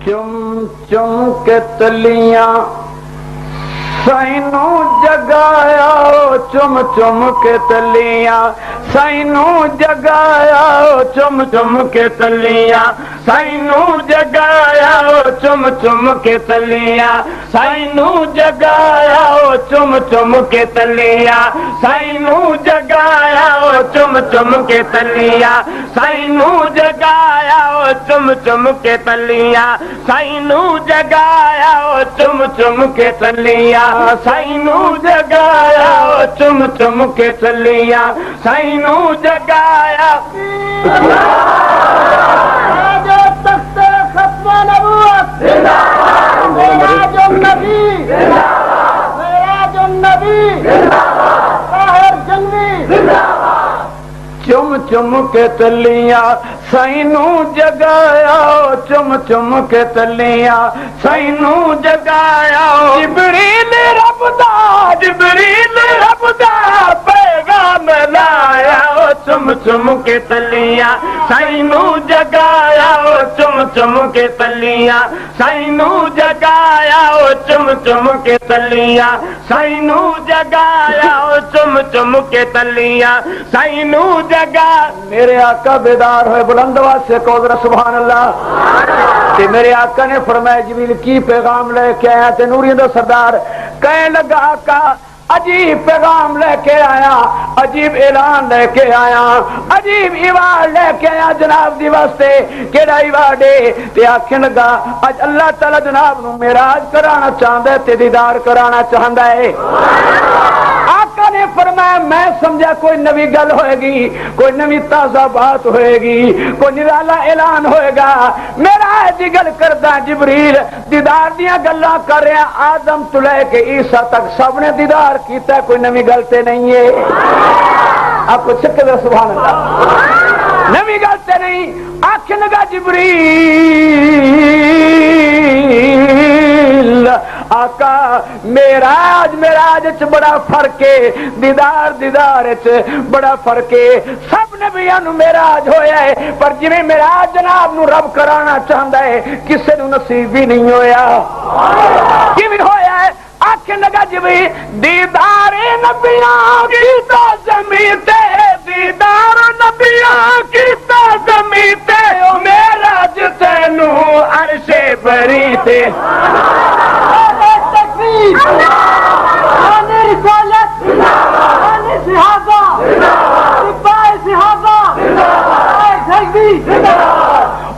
چم چم کے تلیاں سائنو جگایا چم چم کے تلیاں سائنو جگایا چم چم کے تلیاں سائنو جگایا چم چم کے تلیاں سائنو جگایا چم چم کے تلیاں سائنو جگایا چم چم کے تلیاں سائنو جگایا چم چم کے تلیاں سائنو جگایا چم چم کے تلیاں سائنو جگایا چم چم کے تلیاں سائنو جگایا تخت ختم نبوت معراج النبی معراج النبی طاہر جنوی چم چم کے تلیاں سائنو جگایا چم چم کے تلیاں سائنو جگایا جبریل رب دا پیغام لایا چم چم کے تلیاں سائنو جگایا چم چم کے تلیاں سائنو جگایا چم چم کے تلیاں سائنو جگایا چم چم کے تلیاں سائنو جگا میرے آقا بیدار ہوئے بلند آواز سے کہو ذرا سبحان اللہ کہ میرے آقا نے فرمایا جبریل کی پیغام لے کے آیا تے نوری دا سردار کہنے لگا آقا عجیب پیغام لے کے آیا عجیب اعلان لے کے آیا عجیب ایوارڈ لے کے آیا جناب دی واسطے کیڑا ایوارڈ ہے تے آکھن لگا اج اللہ تعالی جناب نو معراج کرانا چاہندا ہے تے دیدار کرانا چاہندا ہے آقا نے فرمایا میں سمجھا کوئی نوی گل ہوئے گی کوئی نوی تازہ بات ہوئے گی کوئی نرالا اعلان ہوئے گا معراج دی گل کردا جبریل دیدار دیاں گلاں کر رہا آدم تو لے کے عیسیٰ تک سب نے دیدار کیتا ہے کوئی نوی گل تے نہیں ہے آپ کو چکے دے سبحان اللہ نوی گل تے نہیں آنکھ لگا جبریل آقا معراج چ بڑا فرق ہے دیدار چ بڑا فرق ہے سب نبیاں نو معراج ہویا ہے پر جویں معراج جناب نو رب کرانا چاہندا ہے کسے نو نصیب بھی نہیں ہویا کیویں ہویا ہے آنکھ لگا جبریل دیدار نبیاں کیتا زمین تے دیدار نبیاں کیتا زمین تے او معراج تینو عرش بری تے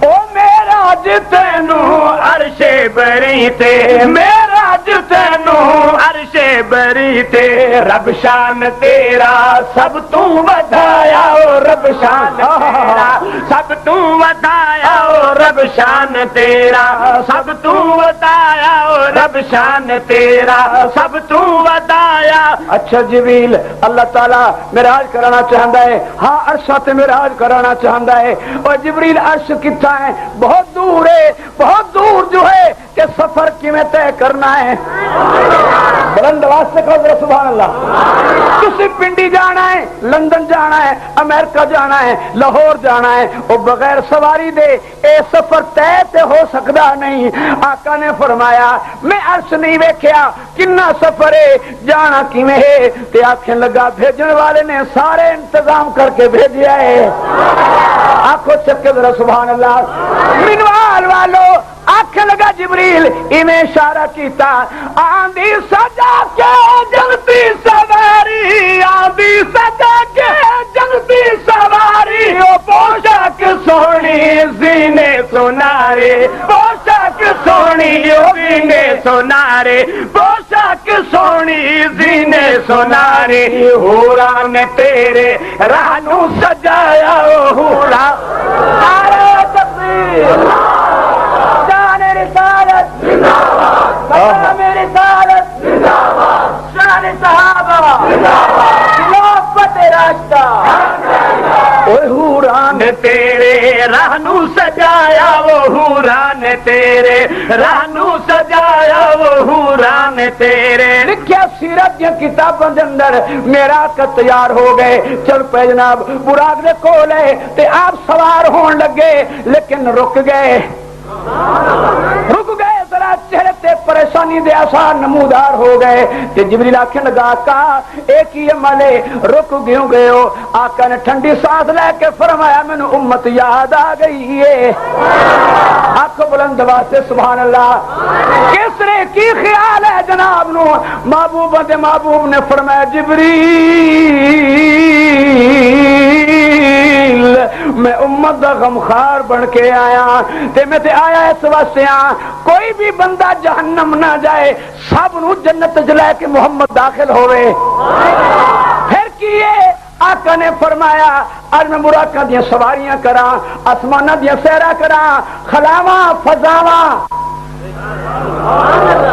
او معراج تینو عرش بری تے معراج تینو عرش بری تے رب شان تیرا سب تو ودایا او رب شان تیرا سب تو ودایا او رب شان تیرا سب تو ودایا او رب شان تیرا سب تو ودایا اچھا جبریل اللہ تعالیٰ معراج کرانا چاہندا ہے ہاں عرش تے معراج کرانا چاہندا ہے اور جبریل عرش کتھا ہے بہت دور ہے بہت دور جو ہے کہ سفر کیویں طے کرنا ہے بلند آواز سے کہو ذرا سبحان اللہ تسی پنڈی جانا ہے لندن جانا ہے امریکہ جانا ہے لاہور جانا ہے وہ بغیر سواری دے اے سفر طے تے ہو سکدا نہیں آقا نے فرمایا میں عرش نہیں ویکھیا کنا سفر ہے جانا کیویں ہے تے آکھن لگا بھیجن والے نے سارے انتظام کر کے بھیجیا ہے آنکھوں چکے ذرا سبحان اللہ منوال والو آنکھ لگا جبریل انہیں اشارہ کیتا آندھی سجا کے جلتی سواری آندھی سجا کے جلتی سواری او پوشاک سونی زینے سونارے پوشاک سونی زینے سونارے پوشاک سونی زینے سونارے حوران تیرے رانو سجایا حورا نعرہ تکبیر رسالت مقام رسالت شان صحابہ خلافت راستہ اوہ حوران تیرے رہنو سجایا وہ حوران تیرے رہنو سجایا وہ حوران تیرے لکھیا سیرت کی کتابوں کے اندر میرا کا تیار ہو گئے چل پہ جناب براق دے کول ہے تے آپ سوار ہون لگے لیکن رک گئے رک گئے ذرا چہرے تے پریشانی دے آثار نمودار ہو گئے تے جبریل آکھن لگا آقا ایک ہی عمل ہے رک گیوں گئے ہو آقا نے ٹھنڈی سانس لے کے فرمایا مینوں امت یاد آ گئی ہے آنکھ بلند واسطے سبحان اللہ کس نے کی خیال ہے جناب نو محبوب دے محبوب نے فرمایا جبریل میں امت دا غمخار بن کے آیا تے میں تے آیا اس واسطے کوئی بھی بندہ جہنم نہ جائے سب نو جنت جلے کے محمد داخل ہوئے پھر کیے آقا نے فرمایا اج میں مراقہ دیاں سواریاں کراں آسماناں دیاں سیرا کراں خلاواں فضاواں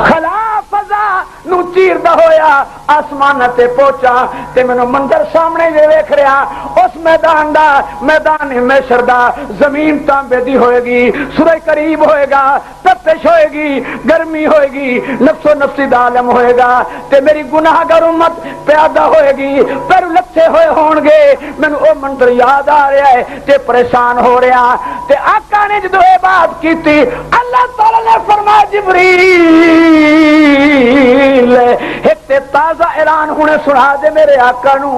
خلا فضا نو چیردا ہویا آسمان تے پہنچا تے مینوں منظر سامنے دے ویکھ رہا اس میدان دا میدان محشر دا زمین تانبے دی ہوئے گی سورج قریب ہوئے گا تپش ہوئے گی گرمی ہوئے گی نفس و نفسی دا عالم ہوئے گا تے میری گناہگار امت پیادہ ہوئے گی پر لچھے ہوئے ہون گے مینوں او منظر یاد آ رہا ہے تے پریشان ہو رہا تے آقا نے جدوں اے بات کیتی اللہ تعالی نے فرمایا جبریل ایک تے تازہ اعلان ہونے سنا دے میرے آقا نو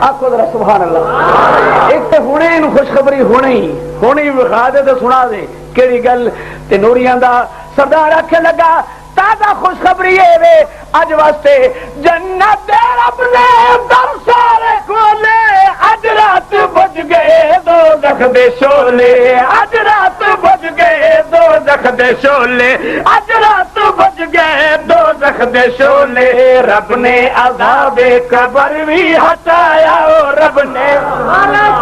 آقا ذرا سبحان اللہ ایک تے ہونے نو خوشخبری ہونے ہی وکھا دے تے سنا دے کیڑی گل تے نوریاں دا سردار آکھے لگا تازہ خوشخبری ہے وے اج واسطے جنت دے رب نے در سارے کھولے اج رات بج گئے دوزخ دے شولے اج رات بج گئے دوزخ دے شولے اج رات بج گئے دوزخ دے شولے رب نے عذاب قبر بھی ہٹایا رب نے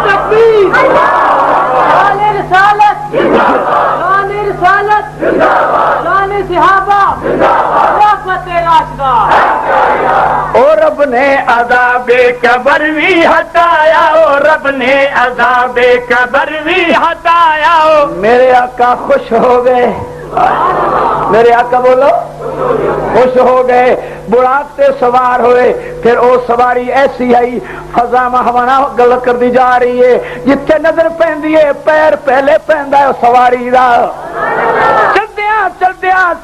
تکبیر شان رسالت شان رسالت شان صحابہ خلافت راشدہ اور رب نے عذاب قبر بھی ہٹایا رب نے عذاب قبر بھی ہٹایا میرے آقا خوش ہو گئے میرے آقا بولو خوش ہو گئے براق سے سوار ہوئے پھر او سواری ایسی آئی فضا مہوانا گل کر دی جا رہی ہے جتھے نظر پہندی ہے پیر پہلے پہندا ہے سواری دا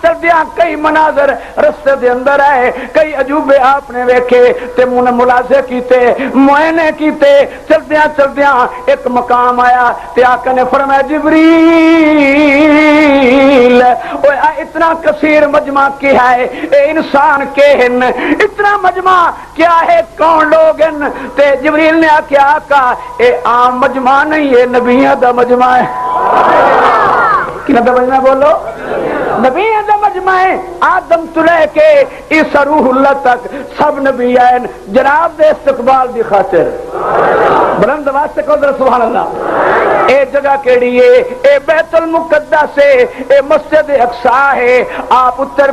چلدیاں کئی مناظر رستے دے اندر آئے کئی عجوبے آپ نے ویکھے تے منہ ملازے کیتے معائنے کیتے چلدیاں ایک مقام آیا تے آقا نے فرمایا جبریل اتنا کثیر مجمع کیا ہے اے انسان کے ہن اتنا مجمع کیا ہے کون لوگ ہیں تے جبریل نے آکھیا آقا اے عام مجمع نہیں ہے نبیوں دا مجمع ہے کنا دا مجمع بولو نبی دا مجمع ہے آدم تو لے کے عیسی روح اللہ تک سب نبی آئے جناب دے استقبال دی خاطر بلند واسطے کو در سبحان اللہ اے جگہ کیڑی ہے اے بیت المقدس ہے اے مسجد اقصی ہے آپ اتر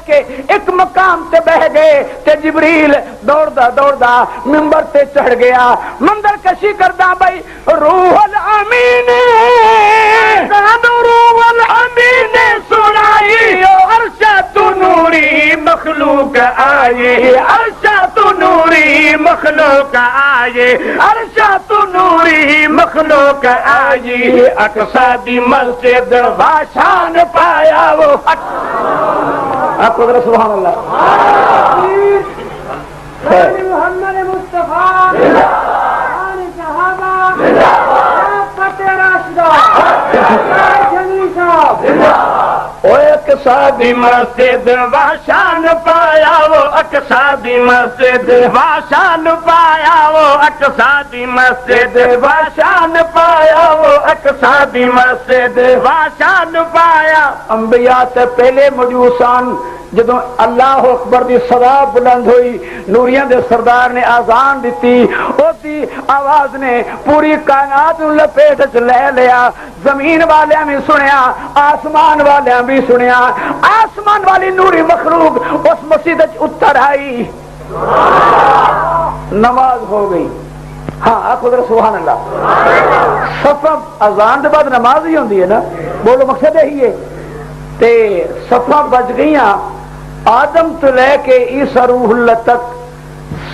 کے ایک مقام تے بہ گئے تے جبریل دوڑدا منبر تے چڑھ گیا منظر کشی کردا بھائی روح الامین روح الامین سنائی عرشہ تو نوری مخلوق آئے عرشہ تو نوری مخلوق آئے عرشہ تو نوری مخلوق آئے اقصی دی مسجد واشان پایا وہ آپ کو ذرا سبحان اللہ محمد مصطفیٰ صحابہ فتح راشدہ اقصی دی مسجد واشان پایا وہ اقصی دی مسجد واشان پایا وہ اقصی دی مسجد واشان پایا وہ اقصی دی مسجد واشان پایا انبیاء تے پہلے موجودان جدوں اللہ اکبر دی صدا بلند ہوئی نوریاں دے سردار نے آزان دیتی اس دی آواز نے پوری کائنات نوں لپیٹ وچ لے لیا زمین والیاں بھی سنیا آسمان والیاں بھی سنیا آسمان والی نوری مخلوق اس مسجد وچ اتر آئی نماز ہو گئی ہاں آخو ذرا سبحان اللہ صفا اذان دے بعد نماز ہی ہوندی ہے نا بولو مقصد یہی ہے تے صفا بج گئیاں آدم تو لے کے عیسی روح اللہ تک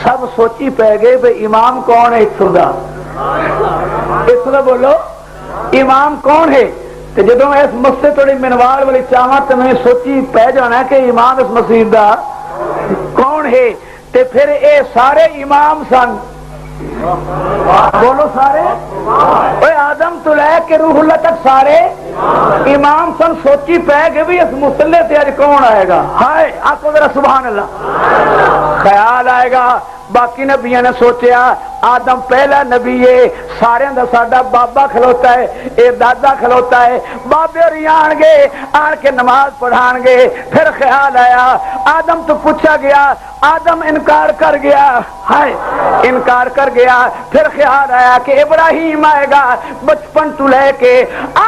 سب سوچی پہ گئے بھئی امام کون ہے اتھر دا بولو امام کون ہے تے جدوں میں اس مسجد تھوڑی منوال والی چاہاں تے میں سوچی پہ جانا کہ امام اس مسجد دا کون ہے، تے پھر اے سارے امام سن، بولو سارے، اوے آدم تو لے کے روح اللہ تک سارے امام سن۔ سوچی پہ کہ بھی اس مصلی تے اج کون آئے گا، ہائے آکو ذرا سبحان اللہ، خیال آئے گا۔ باقی نبیاں نے سوچیا آدم پہلا نبی ہے، سارے دا ساڈا بابا کھلوتا ہے، اے دادا کھلوتا ہے، بابے اور آن گے، آن کے نماز پڑھان گے۔ پھر خیال آیا آدم تو پوچھا گیا، آدم انکار کر گیا، ہائے انکار کر گیا۔ پھر خیال آیا کہ ابراہیم آئے گا، بچپن تو لے کے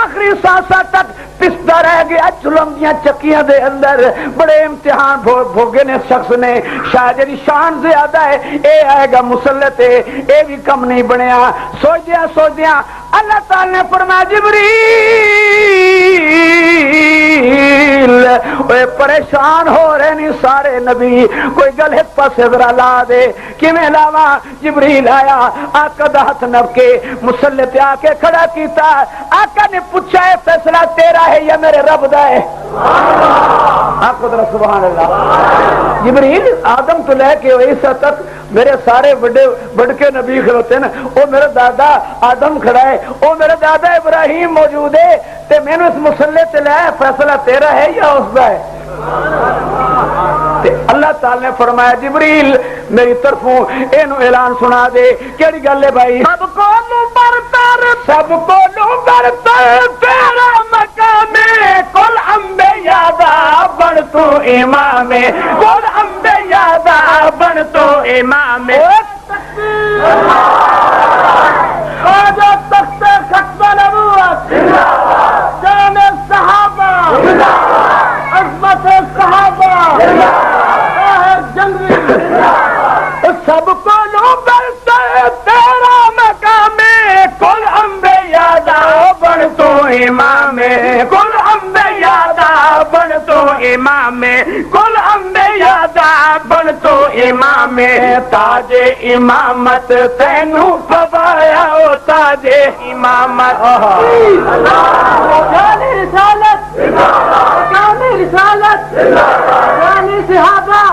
آخری سانساں تک پستا رہ گیا ظلم دیاں چکیاں دے اندر، بڑے امتحان بھوگے نے شخص نے، شاید جی شان زیادہ ہے اے آئے گا مسلط ہے، اے بھی کم نہیں بنیا۔ سوچ دیا اللہ تعالی نے فرمایا جبریل اے پریشان ہو رہے نہیں سارے نبی، کوئی گل ایک پاسے ذرا لا دے، کیویں لاواں؟ جبریل آیا، آقا دا ہاتھ نپ کے مسلط آ کے کھڑا کیتا، آقا نے پوچھا ہے فیصلہ تیرا ہے یا میرے رب دا ہے؟ آپ ذرا سبحان اللہ۔ جبریل آدم تو لے کے عیسیٰ تک میرے سارے بڑکے نبی کھلوتے ہیں، وہ میرا دادا آدم کھڑا ہے، وہ میرا دادا ابراہیم موجود ہے، تے میں نے اس مسلح تے لے فیصلہ تیرا ہے یا اس کا ہے؟ تے اللہ تعالی نے فرمایا جبریل میری طرفوں اینو اعلان سنا دے۔ کیڑی گل ہے بھائی؟ سب کو برتر تیرا مقام کل انبیاء دا بن تو امام، کل انبیاء دا بن تو امام۔ خواجہ تخت ختم نبوت، شان صحابہ، عظمت صحابہ، جنگی سب کو لو برتر تیرا مقام کل انبیاء دا بن تو امام، کل انبیاء دا بن تو امام، کل انبیاء دا بن تو امام۔ تاج امامت تینو پوایا او تاج امامت، شان رسالت، شان رسالت، شان صحابہ،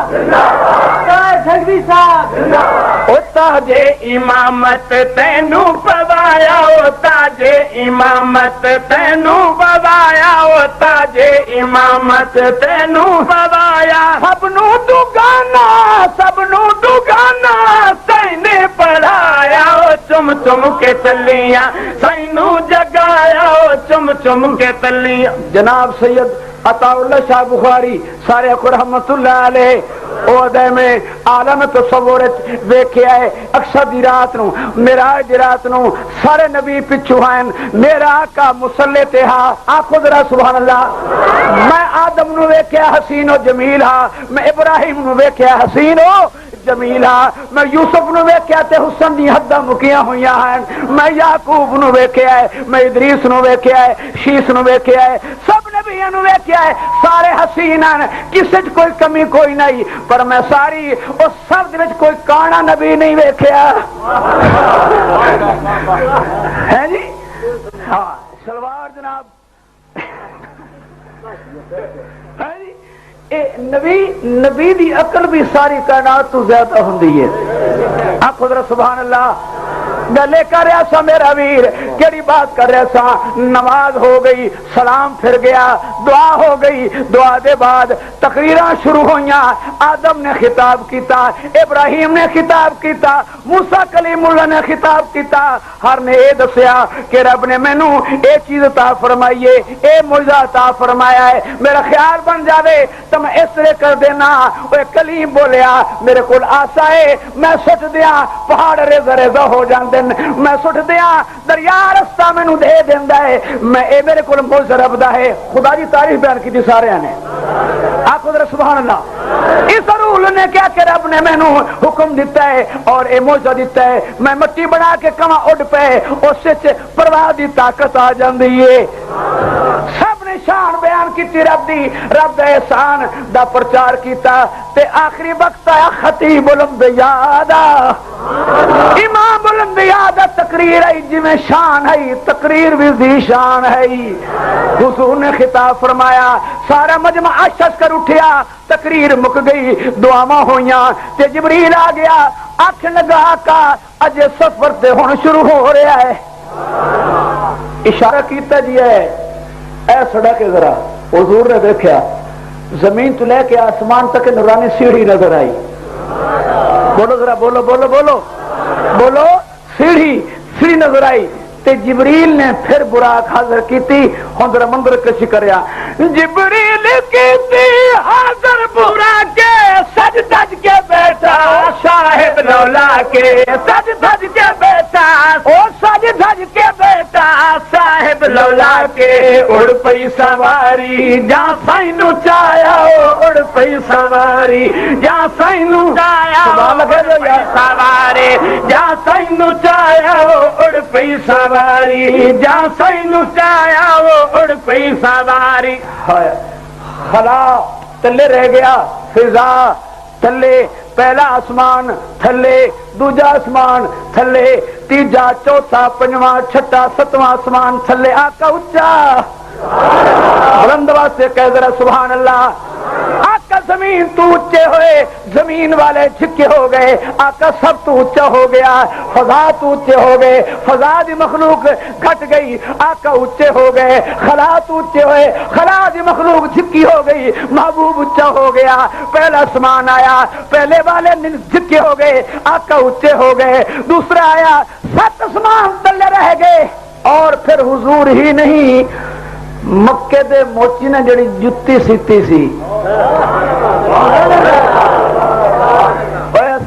جھگڑی صاحب، او تاج امامت تینو پوایا او تاج امامت تینو پوایا او تاج امامت تینو پوایا۔ سب نو دگانا سینے پڑھایا او چم چم کے تلیاں، سینو جگایا او چم چم کے تلیاں۔ جناب سید عطا اللہ شاہ بخاری سارے کو رحمت اللہ علیہ او دے میں عالم تصور ویکھیا ہے، اکثر دی رات نو معراج دی رات نو سارے نبی پچھو ہیں، میرا آقا مصلی تے ہا، آکھو ذرا سبحان اللہ۔ میں آدم نو ویکھیا حسین و جمیل ہا، میں ابراہیم نو ویکھیا حسین و جمیل ہا، میں یوسف نو ویکھیا تے حسن دی حداں مکیاں ہویاں ہیں، میں یعقوب نو ویکھیا ہے، میں ادریس نو ویکھیا ہے، شیس نو ویکھیا ہے، سب نبیاں نو ویکھیا ہے، سارے حسین ہیں، کسے وچ کوئی کمی کوئی نہیں، پر میں ساری اس سب دے وچ کوئی کانا نبی نہیں ویکھیا ہے جی۔ ہاں سلوار جناب ہے جی۔ اے نبی دی عقل بھی ساری کائنات تو زیادہ ہوندی ہے۔ آپ حضرت سبحان اللہ گلے کر رہا سا میرا ویر، کیڑی بات کر رہا سا؟ نماز ہو گئی، سلام پھر گیا، دعا ہو گئی، دعا دے بعد تقریراں شروع ہوئیاں، آدم نے خطاب کیتا، ابراہیم نے خطاب کیتا، موسیٰ کلیم اللہ نے خطاب کیتا، ہر نے اے دسیا کہ رب نے مینو اے چیز عطا فرمائی ہے، اے معجزہ عطا فرمایا ہے، میرا خیال بن جاوے تو میں اس طرح کر دینا۔ وہ کلیم بولیا میرے کول آسا ہے، میں سٹ دیا پہاڑ ریزہ ریزہ ہو جاندے، میں سٹ دیا دریا رستہ مینوں دے دیندا ہے، میں اے میرے کول معجزہ رب دا ہے۔ خدا دی تعریف بیان کی سارے نے، آکھو ذرا سبحان اللہ۔ اس رول نے کیا کہ رب نے مینوں حکم دیتا ہے اور اے معجزہ دیتا ہے، میں مٹی بنا کے کواں اڈ پے، اس وچ پرواہ دی طاقت آ جاندی ہے۔ سب نے شان بیان کی رب دی، رب دے احسان دا پرچار کیتا تے آخری وقت آیا خطیب الانبیاء دا، امام الانبیاء دا تقریر ہے، جی میں شان ہے تقریر بھی ذی شان ہے۔ حضور نے خطاب فرمایا، سارا مجمع اشش کر اٹھیا، تقریر مک گئی، دعاواں ہوئیاں تے جبریل آ گیا، آنکھ لگا کا اجے سفر تے ہن شروع ہو رہا ہے۔ اشارہ کیتا جی ہے اے سڑک ہے، ذرا حضور نے دیکھا زمین تو لے کے آسمان تک نورانی سیڑھی نظر آئی، بولو ذرا، بولو بولو بولو بولو، سیڑھی نظر آئی تے جبریل نے پھر براق حاضر کیتی، ہن ذرا منظر کشی کریا، جبریل کیتی حاضر براق کے سج دج کے بیٹھا صاحب لولا کے، سج دج کے بیٹھا او سج دج کے بیٹھا صاحب لولا کے، اڑ پئی سواری جا سائنو چایا، اڑ پئی سواری جا سائنو چایا، سواری جا سائنو چایا، اڑ پئی سواری جا سائنو چایا، اڑ پئی سواری۔ خلا تلے رہ گیا، فضا تھلے، پہلا آسمان تھلے، دوجا آسمان تھلے، تیجا چوتھا پنجواں چھٹا ستواں آسمان تھلے، آقا اچا بلند واسطے کہہ ذرا سبحان اللہ۔ آقا زمین تو اونچے ہوئے، زمین والے جھکے ہو گئے، آقا سب تو اونچا ہو گیا، فضا تو اونچے ہو گئے، فضا دی مخلوق گھٹ گئی، آقا اونچے ہو گئے، خلا تو اونچے ہوئے، خلا دی مخلوق جھکی ہو گئی، محبوب اونچا ہو گیا، پہلا آسمان آیا، پہلے والے جھکے ہو گئے، آقا اونچے ہو گئے، دوسرا آیا، 7 آسمان تلے رہ گئے، اور پھر حضور ہی نہیں مکے دے موچی نے جڑی جتی سیتی سی،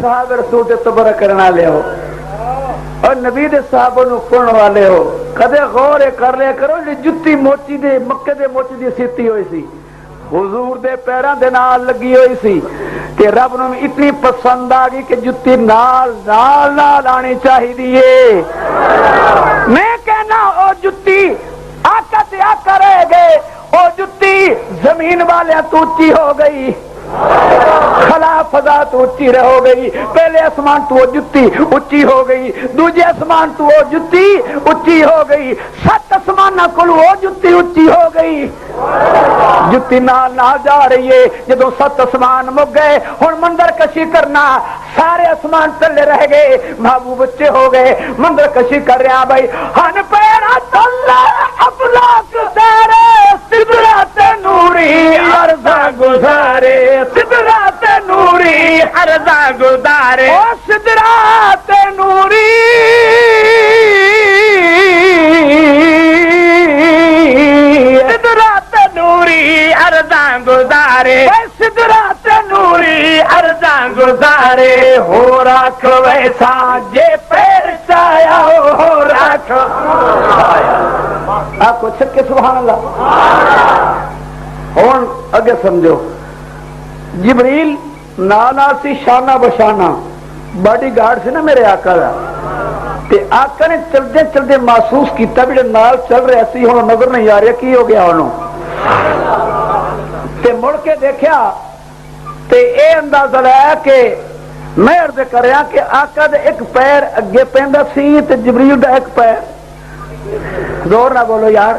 صاحب رسول تے تبرہ کرنا لے ہو اور نبی دے صحابہ نو پڑھن والے ہو، کدے غور کر لے کرو جی جتی موچی دے مکے دے موچی دی سیتی ہوئی سی، حضور دے پیراں دے نال لگی ہوئی سی، کہ رب نو اتنی پسند آ گئی کہ جتی نال نال نال آنی چاہیے۔ میں کہنا او جتی آقا تے آقا رہ گئے، او جتی زمین والے تو اونچی ہو گئی، خلا فضا تو اونچی ہو گئی، پہلے آسمان تو وہ جتی اونچی ہو گئی، دوجے آسمان تو وہ جتی اونچی ہو گئی، 7 آسمان کو وہ جتی اونچی ہو گئی، جتی نال نال جا رہی ہے۔ جدو 7 آسمان مک گئے، ہن منظر کشی کرنا، سارے آسمان تلے رہ گئے، محبوب اچے ہو گئے، منظر کشی کر رہا بھائی، ہن پیرا تلے افلاک تیرے، سدرات نوری عرضہ گزارے، سدرات نوری عرضہ گزارے، او سدرات نوری سدرات نوری عرضہ گزارے، سدرات نوری عرضہ گزارے، ہو رکھ ویسا جے پیر چایا، ہو رکھ آپ کو چھکے سبحان اللہ۔ ہون اگے سمجھو، جبریل نانا سی شانہ بشانہ، باڈی گارڈ سی نا میرے آقا دا، تے آقا نے چلدے چلدے محسوس کیتا بھی نال چل رہا سی، ہن نظر نہیں آ رہا کی ہو گیا انہوں، تے مڑ کے دیکھیا تے اے اندازہ لایا کہ میں عرض کر رہا کہ آقا دے ایک پیر اگے پیندا سی تے جبریل دا ایک پیر، زور نہ بولو یار،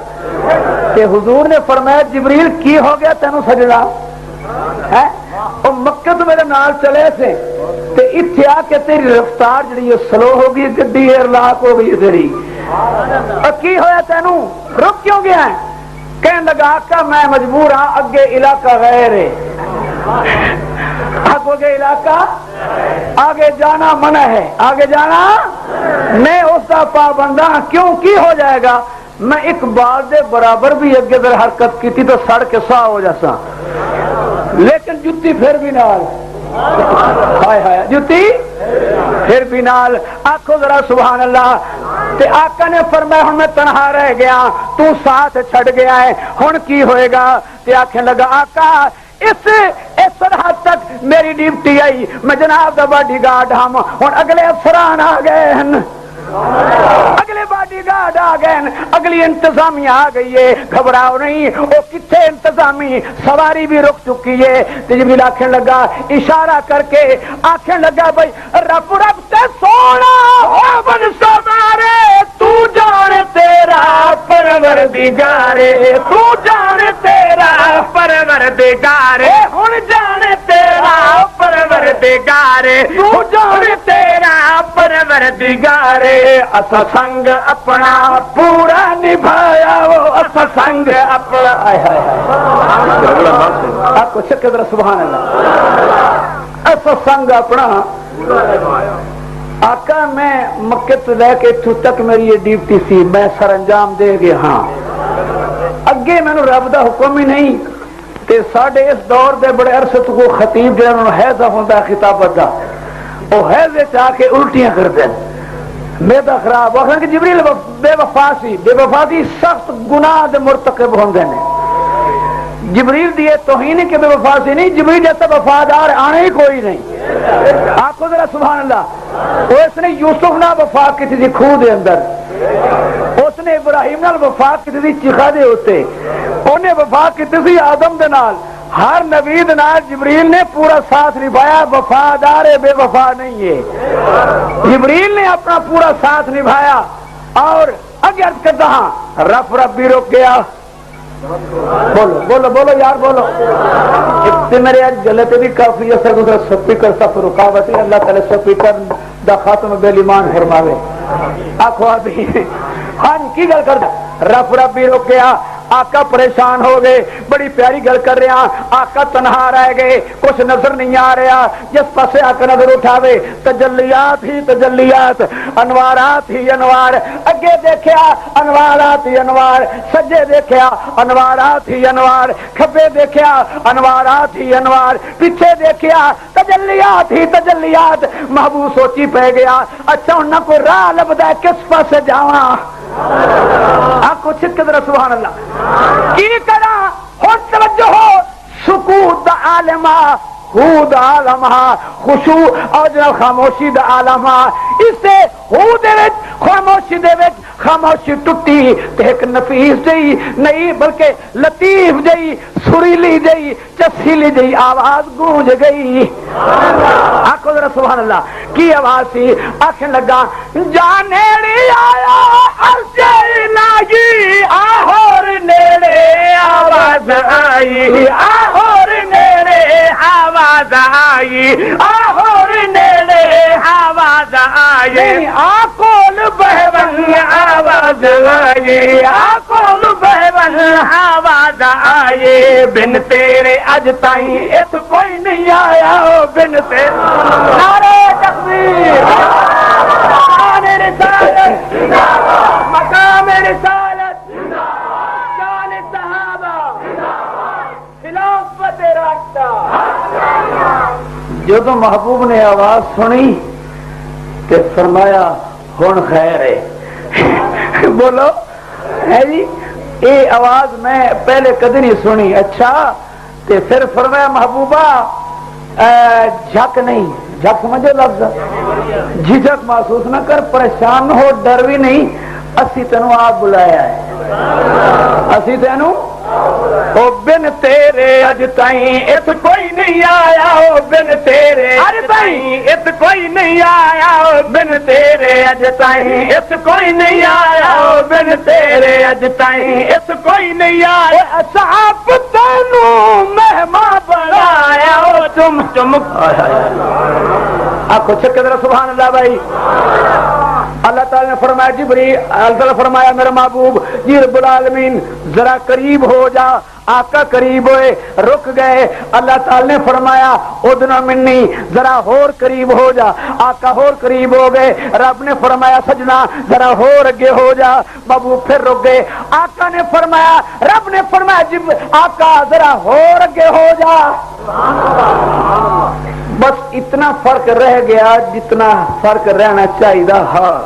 کہ حضور نے فرمایا جبریل کی ہو گیا تینوں سجدہ ہے، اور مکہ تو میرے نال چلے تھے تے اتھے آ کے تیری رفتار جڑی ہے سلو ہو گئی، گڈی ایر لاک ہو گئی تیری، اور کی ہویا تینوں رک کیوں گیا ہے؟ کہنے لگا آقا میں مجبور ہاں، اگے علاقہ غیر ہے، آگے علاقہ آگے جانا منع ہے، آگے جانا میں اس کا پابند ہاں، کیوں کی ہو جائے گا؟ میں اقبال دے برابر بھی اگے در حرکت کی تھی تو سڑ کے سا ہو جیسا، لیکن جتی پھر بھی نال، ہائے ہائے جتی پھر بھی نال، آخو ذرا سبحان اللہ۔ تے آقا نے فرمایا ہن میں تنہا رہ گیا، تو ساتھ چھڑ گیا ہے، ہن کی ہوئے گا؟ تے آکھنے لگا آقا اس سرحد تک میری ڈیوٹی آئی، میں جناب دا باڈی گارڈ ہم، ہن اگلے افسران آ گئے ہیں، اگلے باڈی گارڈ آ گئے، اگلی انتظامیہ آ گئی ہے، گھبراؤ نہیں، وہ کتنے انتظامی سواری بھی رک چکی ہے۔ جبریل آخر لگا اشارہ کر کے آخر لگا بھائی رب رب تے سونا ہو بن سوارے، تو جان تیرا پروردگار، تو جان تیرا پروردگار، ہن جان تیرا پروردگار، تو جان تیرا پروردگار۔ اسا سنگ اپنا پورا نبھایا، وہ اسا سنگ اپنا آپ کو چکر ذرا سبحان اللہ، اسا سنگ اپنا آقا میں مکے تو لے کے اتھوں تک میری یہ ڈیوٹی سی، میں سر انجام دے گیا ہاں، اگے میں رب دا حکم ہی نہیں تے ساڈے اس دور دے بڑے عرصے تو کو خطیب جنہاں نوں حیضہ ہوندا خطابت دا، وہ حیضے چاہ کے الٹیاں کر دیں، میدا خراب آخر کہ جبریل بے وفا سی، بے وفا دی سخت گناہ دے مرتکب ہوندے نے۔ جبریل دی توہین کے بے وفا سی نہیں، جبریل جیسا وفادار آنے ہی کوئی نہیں۔ آخو ذرا سبحان اللہ، اس نے یوسف نہ وفا کی تھی کھو دے اندر، اس نے ابراہیم نال وفا کی تھی چیخا دے ہوتے، انہیں وفا کی تھی آدم دے نال، ہر نبی دے نال جبریل نے پورا ساتھ نبھایا، وفادار بے وفا نہیں ہے۔ جبریل نے اپنا پورا ساتھ نبھایا اور اگر کرتا ہاں رف رب بھی رک گیا۔ بولو بولو بولو یار بولو، اتنے میرے آج گلے پہ بھی کافی اثر گزرا، سپیکر سب رکاوٹ ہے، اللہ تعالی سپیکر دا خاتم بے ایمان فرماوے۔ آخو ابھی ہاں کی گل کرتا، رف رب بھی رک گیا، آقا پریشان ہو گئے، بڑی پیاری گل کر رہے ہیں، آقا تنہا رہ گئے، کچھ نظر نہیں آ رہا، جس پاسے آقا نظر اٹھاوے تجلیات ہی تجلیات، انوارات ہی انوار، اگے دیکھیا انوارات ہی انوار، سجے دیکھیا انوارات ہی انوار، کھبے دیکھیا انوارات ہی انوار، پیچھے دیکھیا تجلیات ہی تجلیات۔ محبوب سوچی پہ گیا اچھا انہاں کو راہ لبدا ہے کس پاسے جاواں، آپ کو چھت کے ذرا سبحان اللہ کی کرا ہو توجہ ہو، سکوت دا عالمہ ہود عالمہ، خشوع اور جناب خاموشی دا عالمہ، اس سے ہو دے وچ خاموشی دے وچ خاموشی ٹوٹی تے ایک نفیس جئی نہیں بلکہ لطیف جئی سریلی جئی چسیلی جئی آواز گونج گئی۔ آخو ذرا سبحان اللہ کی آواز سی، آخر لگا جانیڑی آیا عرش الہی، آہور نیڑے آواز آئی، آہور نیڑے آواز آئی، آہور نیڑے آواز آئی، آکول بہون آواز آئی، آکول بہون آواز آئی، بن تیرے اج تائیں اس کوئی نہیں آیا، بن تیرے نعرہ تکبیر، مقام رسالت، مقام رسالت، شان صحابہ، خلافت راشدہ۔ جدو محبوب نے آواز سنی تے فرمایا ہن خیر ہے، بولو ہے جی یہ آواز میں پہلے کدی نہیں سنی، اچھا تے پھر فرمایا محبوبہ جھک نہیں، جھک سمجھے لفظ، جھجک محسوس نہ کر، پریشان ہو، ڈر بھی نہیں، اسی تینوں آپ بلایا ہے، اسی تینوں او بن تیرے اج تائیں اس کوئی نہیں آیا، او بن تیرے اج تائیں اس کوئی نہیں آیا، او بن تیرے اج تائیں اس کوئی نہیں آیا، او بن تیرے اج تائیں اس کوئی نہیں آیا، اصحاب تینوں مہمان بنایا، او چم چم۔ آنکھوں چھکے ذرا سبحان اللہ بھائی۔ اللہ تعالیٰ نے فرمایا جبریل، اللہ تعالیٰ فرمایا میرا محبوب جی رب العالمین ذرا قریب ہو جا، آقا قریب ہوئے، رک گئے، اللہ تعالیٰ نے فرمایا ادنا منی، ذرا اور قریب ہو جا، آقا اور قریب ہو گئے، رب نے فرمایا سجنا ذرا اور اگے ہو جا، محبوب پھر رک گئے، آقا نے فرمایا، رب نے فرمایا جب آقا ذرا اور اگے ہو جا، بس اتنا فرق رہ گیا جتنا فرق رہنا چاہیے ہاں۔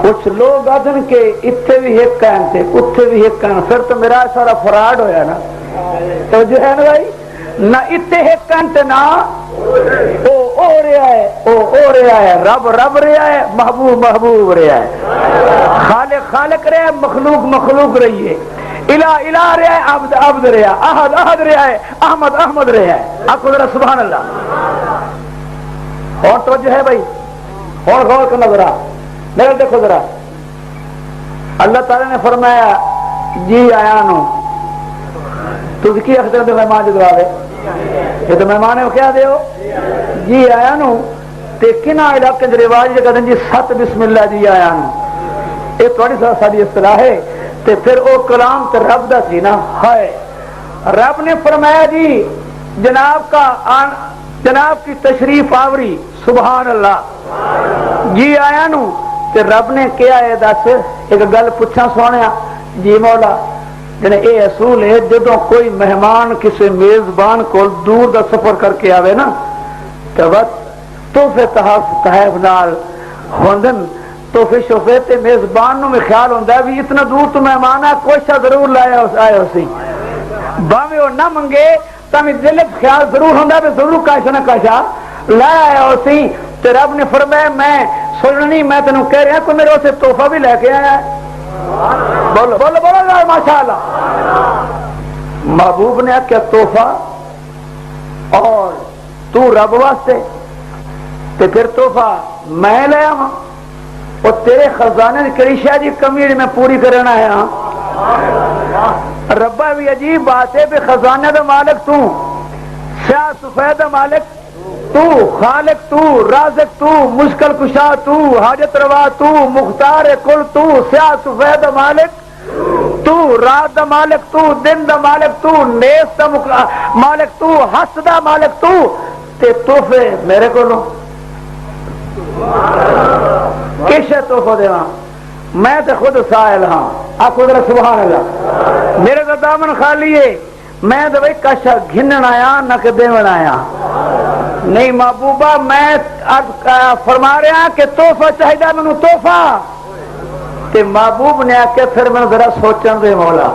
کچھ لوگ آدھن کے اتنے بھی ایک کہن تھے اتنے بھی ایک کہن، پھر تو میرا سارا فراڈ ہویا نا، تو جو ہے نا بھائی نہ اتنے ایک کہن تھے نہ او رہا ہے او رہا ہے، رب رب رہا ہے، محبوب محبوب رہا ہے، خالق خالق رہا ہے، مخلوق مخلوق رہی ہے، الہ الہ رہا ہے، عبد عبد رہا ہے، احد احد رہا ہے، احمد احمد رہا ہے۔ آپ کو ذرا سبحان اللہ اور توجہ ہے بھائی، اور غور کرنا ذرا میرا دیکھو ذرا۔ اللہ تعالی نے فرمایا جی آیا نو تو کی اختر دے مہمان جدو آوے، یہ تو مہمان ہے کیا دے ہو جی آیا نو تے کنا علاقے دے رواج جے کہتے ہیں جی ست بسم اللہ جی آیا نو، یہ تھوڑی ساری اصطلاح ہے۔ تے پھر او کلام تے رب دا سی نا، ہائے رب نے فرمایا جی جناب کی تشریف آوری، سبحان اللہ جی آیا نو تے رب نے کیا ہے دس ایک گل پوچھا سونیا جی مولا جنے اے اصول ہے جدوں کوئی مہمان کسی میزبان کو دور دا سفر کر کے آوے نا تو وقت تحفے تحائف نال ہوندن تحفے شوفے تے میزبان نو میں خیال ہوندا ہے بھی اتنا دور تو مہمان ہے کوئی شا ضرور لایا آئے ہو سی، باویں وہ نہ منگے تمہیں دل خیال ضرور ہوندا ہے ضرور کاشا نہ کاشا لایا آیا ہو سی۔ تے رب نے فرمایا میں سننی میں تینوں کہہ رہا کوئی میرے اسے تحفہ بھی لے کے آیا ہے، بولو بولو بولو ماشاء اللہ۔ محبوب نے کیا تحفہ اور تو رب واسطے تے پھر تحفہ میں لے آواں اور تیرے خزانے کی کڑی شاہ جی کمی میں پوری کرنا ہے۔ ربا بھی عجیب بات ہے، خزانے دا مالک تو، سیاہ سفید دا مالک تو، خالق تو، رازق تو، مشکل کشا تو، حاجت روا تو، مختار کل تو، سیاہ سفید دا مالک تو، رات دا مالک تو، دن دا مالک تو، نیس دا مالک تو، حس دا مالک تو، تے تحفے میرے کو لو کسے تحفہ دے ہاں میں تے خود سائل ہاں۔ آپ خود سبحان اللہ، میرے تو دامن خالی ہے، میں تو بھائی کشا گھنن آیا نہ کہ دیون آیا نہیں۔ محبوبہ میں فرما رہا کہ تحفہ چاہیے مینو تحفہ تے محبوب نے آکے پھر میں ذرا سوچن دے مولا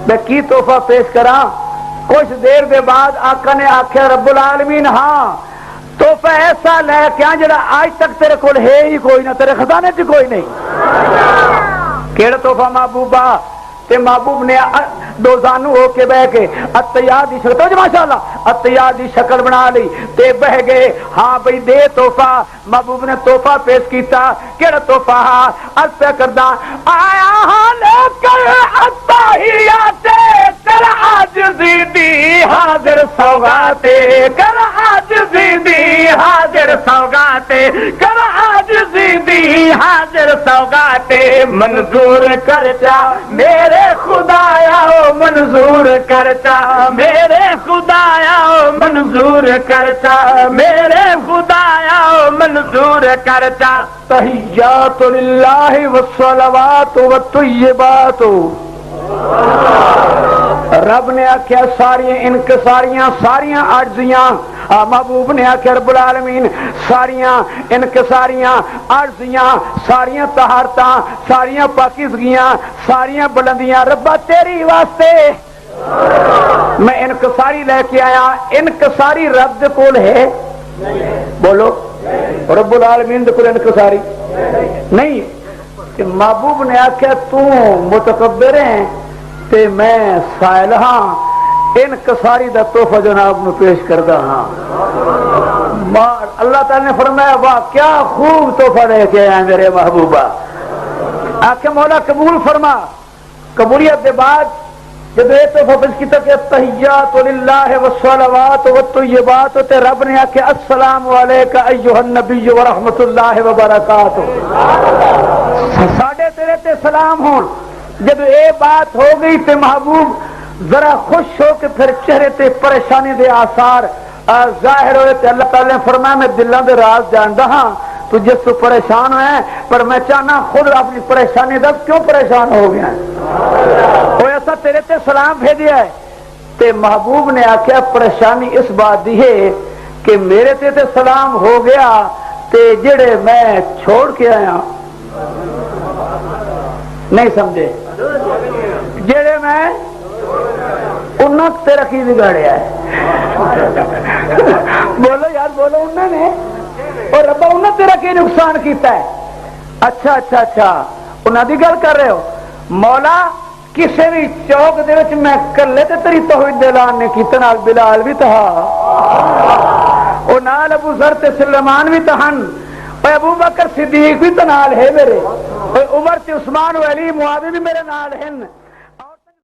میں کی تحفہ پیش کراں۔ کچھ دیر دے بعد آقا نے آکھیا رب العالمین ہاں تحفہ ایسا لے کے جڑا آج تک تیرے کول ہے ہی کوئی نہ، تیرے خزانے چ کوئی نہیں۔ کیڑا تحفہ محبوبہ؟ تے محبوب نے دو زانو ہو کے بہ کے اتیار دی شکل تو ماشاءاللہ اتیار دی شکل بنا لی تے بہ گئے ہاں بھئی دے تحفہ۔ محبوب نے تحفہ پیش کیتا، کیڑا تحفہ؟ عرض پہ کردا آیا ہاں لے کر اتحیات کر عاجزی دی حاضر سوغاتے، کر عاجزی دی حاضر سوغاتے، کر عاجزی دی حاضر سوغاتے، منظور کرتا میرے خدایا منظور کرتا، میرے خدایا منظور کرتا، میرے خدایا منظور کرتا۔ تحیات للہ والصلوات والطیبات، رب نے آکھیا ساری انکساریاں ساریاں عجزیاں، محبوب نے آکھیا رب العالمین ساریاں انکساریاں عجزیاں ساریاں طہارتاں ساریاں پاکیزگیاں ساریاں بلندیاں ربا تیری واسطے میں انکساری لے کے آیا۔ انکساری رب دے کول ہے؟ بولو رب العالمین دے کول انکساری نہیں۔ کہ محبوب نے آکھیا تو متکبر ہیں تے میں سائل ہاں، انکساری دا تحفہ جناب میں پیش کردہ ہاں۔ اللہ تعالی نے فرمایا واہ کیا خوب تحفہ دے کے آئے میرے محبوبہ۔ آکھے مولا قبول فرما۔ قبولیت دے بعد جب یہ تحفہ پیش کیتا کہ التحیات للہ والصلوات والطیبات تے رب نے آکھے السلام علیکہ ایھا النبی ورحمۃ اللہ وبرکاتہ، ساڈے تیرے تے سلام ہون۔ جب یہ بات ہو گئی تے محبوب ذرا خوش ہو کے پھر چہرے تے پریشانی دے آثار ظاہر ہوئے تے اللہ تعالی نے فرمایا میں دلاں دے راز جاندا ہاں تو جس تو پریشان ہے پر میں چاہنا خود اپنی پریشانی دس کیوں پریشان ہو گیا ہے، ایسا تیرے تے سلام بھیجیا ہے۔ تے محبوب نے آکھیا پریشانی اس بات دی ہے کہ میرے تے سلام ہو گیا تے جڑے میں چھوڑ کے آیا نہیں سمجھے، جڑے میں انہوں تیرا کی بگاڑیا ہے بولو یار بولو انہوں نے اور ربا انہیں تیرا کی نقصان کیتا ہے؟ اچھا اچھا اچھا انہوں دی گل کر رہے ہو مولا کسی بھی چوک دے وچ میں کلے تے تیری توحید اعلان نے کیتا نال بلال بھی تھا او نال ابو ذر تے سلیمان بھی تہن اے ابو بکر صدیق بھی تو نال ہے میرے عمر تے عثمان و علی معاویہ بھی میرے نال ہیں